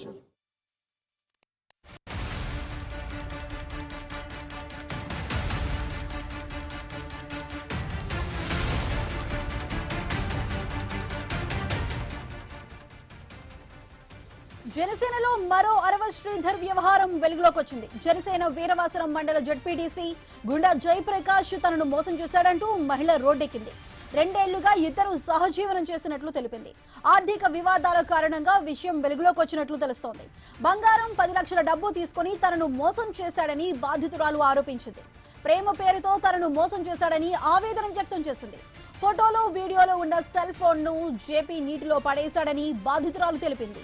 చేశారు. జనసేనలో మరో అరవ శ్రీధర్ వ్యవహారం వెలుగులోకి వచ్చింది. జనసేన వీరవాసరం మండల జడ్పీటీసీ గుండా జయప్రకాష్ తనను మోసం చేశాడంటూ మహిళ రోడ్డెక్కింది. 2 ఏళ్లుగా ఇద్దరు సహజీవనం చేసినట్లు తెలిపింది. ఆర్థిక వివాదాల కారణంగా విషయం వెలుగులోకి వచ్చినట్లు తెలుస్తోంది. బంగారం 10 లక్షల డబ్బు తీసుకుని తనను మోసం చేశాడని బాధితురాలు ఆరోపించింది. ప్రేమ పేరుతో తనను మోసం చేశాడని ఆవేదన వ్యక్తం చేసింది. ఫోటోలో వీడియోలో ఉన్న సెల్ ఫోన్ను జేపీ నీటిలో పడేశాడని బాధితురాలు తెలిపింది.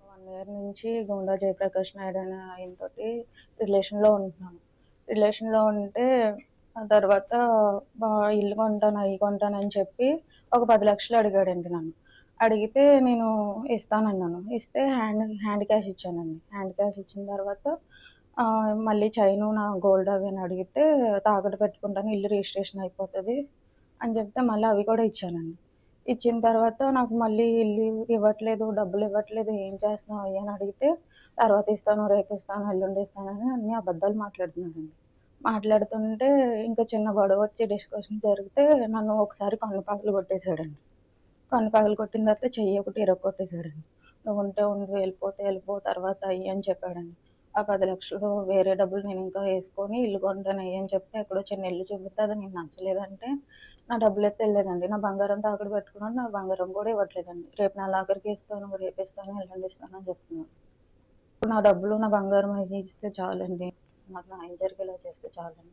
1 ఇయర్ నుంచి గుండా జయప్రకాష్ నాయుడు అనే ఆయనతోటి రిలేషన్లో ఉంటున్నాను. రిలేషన్లో ఉంటే ఆ తర్వాత ఇల్లు కొంటాను అవి కొంటాను అని చెప్పి ఒక 10 లక్షలు అడిగాడండి నన్ను. అడిగితే నేను ఇస్తానన్నాను. ఇస్తే హ్యాండ్ క్యాష్ ఇచ్చానండి. హ్యాండ్ క్యాష్ ఇచ్చిన తర్వాత మళ్ళీ చైను నా గోల్డ్ అవి అని అడిగితే తాకట్టు పెట్టుకుంటాను, ఇల్లు రిజిస్ట్రేషన్ అయిపోతుంది అని చెప్తే మళ్ళీ అవి కూడా ఇచ్చానండి. ఇచ్చిన తర్వాత నాకు మళ్ళీ ఇల్లు ఇవ్వట్లేదు, డబ్బులు ఇవ్వట్లేదు, ఏం చేస్తున్నావు అయ్యా అని అడిగితే తర్వాత ఇస్తాను, రేపు ఇస్తాను, ఎల్లుండి ఇస్తానని అన్ని అబద్ధాలు మాట్లాడుతున్నాడండి. మాట్లాడుతుంటే ఇంకా చిన్న గొడవ వచ్చి డిస్కషన్ జరిగితే నన్ను ఒకసారి కన్ను పగలు కొట్టేశాడండి. కన్ను పగలు కొట్టిన తర్వాత చెయ్యి ఒకటి ఇరగొట్టేశాడండి. నువ్వు ఉంటే ఉండి వెళ్ళిపోతే వెళ్ళిపో తర్వాత అయ్యి అని చెప్పాడండి. ఆ 10 లక్షలు వేరే డబ్బులు నేను ఇంకా వేసుకొని ఇల్లు కొంటాను అయ్యి అని చెప్తే ఎక్కడో చిన్న ఇల్లు చూపిస్తే అది నీకు నచ్చలేదంటే నా డబ్బులు ఎత్తి వెళ్ళలేదండి. నా బంగారం తాకట్టు పెట్టుకున్నాను, నా బంగారం కూడా ఇవ్వట్లేదండి. రేపు నా లాకర్కి ఇస్తాను, రేపు ఇస్తాను, ఎల్లుండి ఇస్తాను అని చెప్తున్నాను. ఇప్పుడు నా డబ్బులు నా బంగారం అవి ఇస్తే చాలండి, నాకు న్యాయం జరిగేలా చేస్తే చాలండి.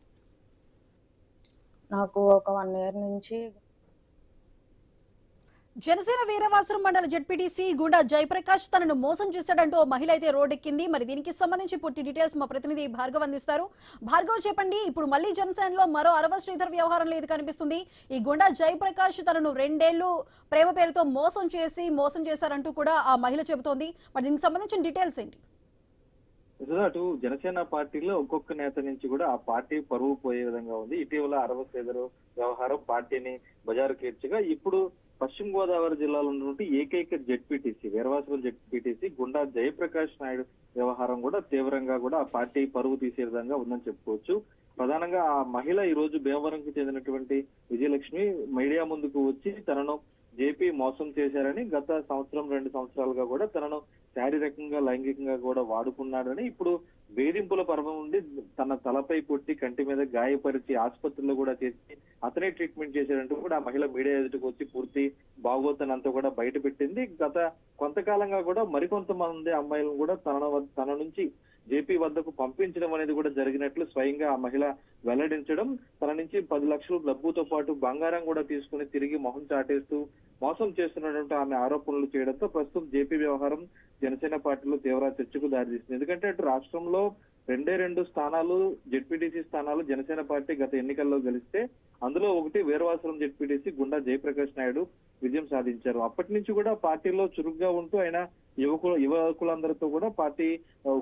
నాకు ఒక 1 ఇయర్ నుంచి జనసేన వీరవాసరం మండల జడ్పీటీసీ గుండా జయప్రకాష్ తనను మోసం చేశాడంటూ ఓ మహిళ అయితే రోడ్డెక్కింది. మరి దీనికి సంబంధించి పూర్తి డీటెయిల్స్ మా ప్రతినిధి భార్గవ్ అందిస్తారు. భార్గవ్, చెప్పండి, ఇప్పుడు మళ్ళీ జనసేనలో మరో అరవ శ్రీధర్ వ్యవహారంలో ఇది కనిపిస్తుంది. ఈ గుండా జయప్రకాష్ తనను 2 ఏళ్లు ప్రేమ పేరుతో మోసం చేశారంటూ కూడా ఆ మహిళ చెబుతోంది. మరి దీనికి సంబంధించిన డీటెయిల్స్ ఏంటి? అటు జనసేన పార్టీలో ఒక్కొక్క నేత నుంచి కూడా ఆ పార్టీ పరువు పోయే విధంగా ఉంది. ఇటీవల అరవ శ్రీధర్ వ్యవహారం పార్టీని బజారు కీర్చిగా ఇప్పుడు పశ్చిమ గోదావరి జిల్లాలో ఉన్నటువంటి ఏకైక జెడ్పీటీసీ వీరవాసరం జెడ్పీటీసీ గుండా జయప్రకాష్ నాయుడు వ్యవహారం కూడా తీవ్రంగా కూడా ఆ పార్టీ పరువు తీసే విధంగా ఉందని చెప్పుకోవచ్చు. ప్రధానంగా ఆ మహిళ ఈ రోజు భీమవరంకి చెందినటువంటి విజయలక్ష్మి మీడియా ముందుకు వచ్చి తనను జేపీ మోసం చేశారని, గత 1-2 సంవత్సరాలుగా కూడా తనను శారీరకంగా లైంగికంగా కూడా వాడుకున్నాడని, ఇప్పుడు వేధింపుల పర్వం నుండి తన తలపై కొట్టి కంటి మీద గాయపరిచి ఆసుపత్రిలో కూడా చేసి అతనే ట్రీట్మెంట్ చేశాడంటూ కూడా ఆ మహిళ మీడియా ఎదుటికి వచ్చి పూర్తి బాగోతనంతా కూడా బయట పెట్టింది. గత కొంతకాలంగా కూడా మరికొంతమంది అమ్మాయిలను కూడా తన నుంచి జేపీ వద్దకు పంపించడం అనేది కూడా జరిగినట్లు స్వయంగా ఆ మహిళ వెల్లడించడం, తన నుంచి 10 లక్షలు డబ్బుతో పాటు బంగారం కూడా తీసుకుని తిరిగి మొహం చాటేస్తూ మోసం చేస్తున్నటువంటి ఆమె ఆరోపణలు చేయడంతో ప్రస్తుతం జేపీ వ్యవహారం జనసేన పార్టీలో తీవ్ర చర్చకు దారితీస్తుంది. ఎందుకంటే అటు రాష్ట్రంలో 2 స్థానాలు జెడ్పీటీసీ స్థానాలు జనసేన పార్టీ గత ఎన్నికల్లో గెలిస్తే అందులో ఒకటి వీరవాసరం జెడ్పీటీసీ గుండా జయప్రకాష్ నాయుడు విజయం సాధించారు. అప్పటి నుంచి కూడా పార్టీలో చురుగ్గా ఉంటూ ఆయన యువకులందరితో కూడా పార్టీ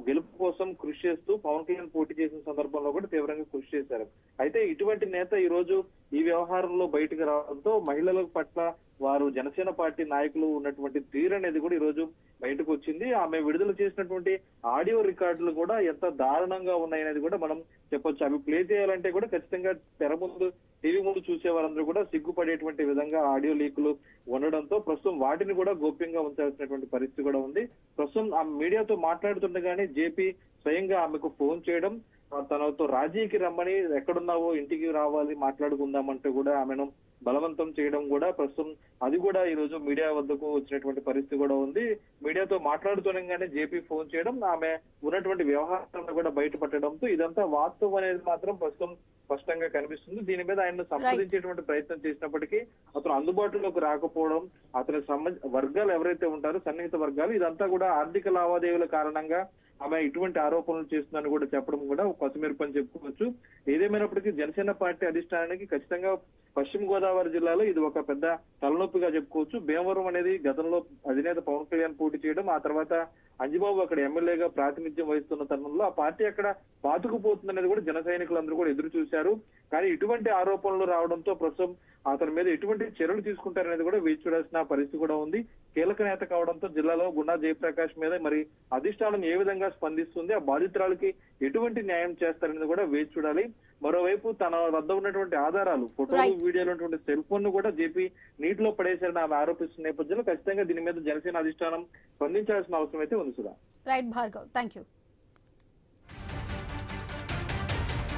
గెలుపు కోసం కృషి చేస్తూ పవన్ కళ్యాణ్ పోటీ చేసిన సందర్భంలో కూడా తీవ్రంగా కృషి చేశారు. అయితే ఇటువంటి నేత ఈ రోజు ఈ వ్యవహారంలో బయటకు రావడంతో మహిళల పట్ల వారు జనసేన పార్టీ నాయకులు ఉన్నటువంటి తీరు అనేది కూడా ఈ రోజు బయటకు వచ్చింది. ఆమె విడుదల చేసినటువంటి ఆడియో రికార్డులు కూడా ఎంత దారుణంగా ఉన్నాయనేది కూడా మనం చెప్పొచ్చు. అవి ప్లే చేయాలంటే కూడా ఖచ్చితంగా తెర ముందు టీవీ ముందు చూసే వారందరూ కూడా సిగ్గుపడేటువంటి విధంగా ఆడియో లీకులు ఉండడంతో ప్రస్తుతం వాటిని కూడా గోప్యంగా ఉంచాల్సినటువంటి పరిస్థితి కూడా ఉంది. ప్రస్తుతం ఆ మీడియాతో మాట్లాడుతుండగానే జేపీ స్వయంగా ఆమెకు ఫోన్ చేయడం, తనతో రాజీకి రమ్మని, ఎక్కడున్నావో ఇంటికి రావాలి మాట్లాడుకుందామంటూ కూడా ఆమెను బలవంతం చేయడం కూడా ప్రస్తుతం అది కూడా ఈ రోజు మీడియా వద్దకు వచ్చినటువంటి పరిస్థితి కూడా ఉంది. మీడియాతో మాట్లాడుతుండగానే జేపీ ఫోన్ చేయడం, ఆమె ఉన్నటువంటి వ్యవహారాలను కూడా బయటపట్టడంతో ఇదంతా వాస్తవం అనేది మాత్రం ప్రస్తుతం స్పష్టంగా కనిపిస్తుంది. దీని మీద ఆయన సంప్రదించేటువంటి ప్రయత్నం చేసినప్పటికీ అతను అందుబాటులోకి రాకపోవడం, అతని వర్గాలు ఎవరైతే ఉంటారో సన్నిహిత వర్గాలు ఇదంతా కూడా ఆర్థిక లావాదేవీల కారణంగా ఆమె ఇటువంటి ఆరోపణలు చేస్తుందని కూడా చెప్పడం కూడా కొసమెరుపు అని చెప్పుకోవచ్చు. ఏదేమైనప్పటికీ జనసేన పార్టీ అధిష్టానానికి ఖచ్చితంగా పశ్చిమ గోదావరి జిల్లాలో ఇది ఒక పెద్ద తలనొప్పిగా చెప్పుకోవచ్చు. భీమవరం అనేది గతంలో అధినేత పవన్ కళ్యాణ్ పోటీ చేయడం, ఆ తర్వాత అంజిబాబు అక్కడ ఎమ్మెల్యేగా ప్రాతినిధ్యం వహిస్తున్న తరుణంలో ఆ పార్టీ అక్కడ పాతుకుపోతుందనేది కూడా జన సైనికులందరూ కూడా ఎదురు చూశారు. కానీ ఇటువంటి ఆరోపణలు రావడంతో ప్రస్తుతం అతని మీద ఎటువంటి చర్యలు తీసుకుంటారనేది కూడా వేచి చూడాల్సిన పరిస్థితి కూడా ఉంది. కీలక నేత కావడంతో జిల్లాలో గుండా జయప్రకాష్ మీద మరి అధిష్టానం ఏ విధంగా స్పందిస్తుంది, ఆ బాధితురాలకి ఎటువంటి న్యాయం చేస్తారనేది కూడా వేచి చూడాలి. మరోవైపు తన వద్ద ఉన్నటువంటి ఆధారాలు, ఫోటోలు, వీడియోలు ఉన్నటువంటి సెల్ ఫోన్ ను కూడా జేపీ నీటిలో పడేశారని ఆమె ఆరోపిస్తున్న నేపథ్యంలో ఖచ్చితంగా దీని మీద జనసేన అధిష్టానం స్పందించాల్సిన అవసరం అయితే ఉంది Sudha. Right Bhargav, thank you.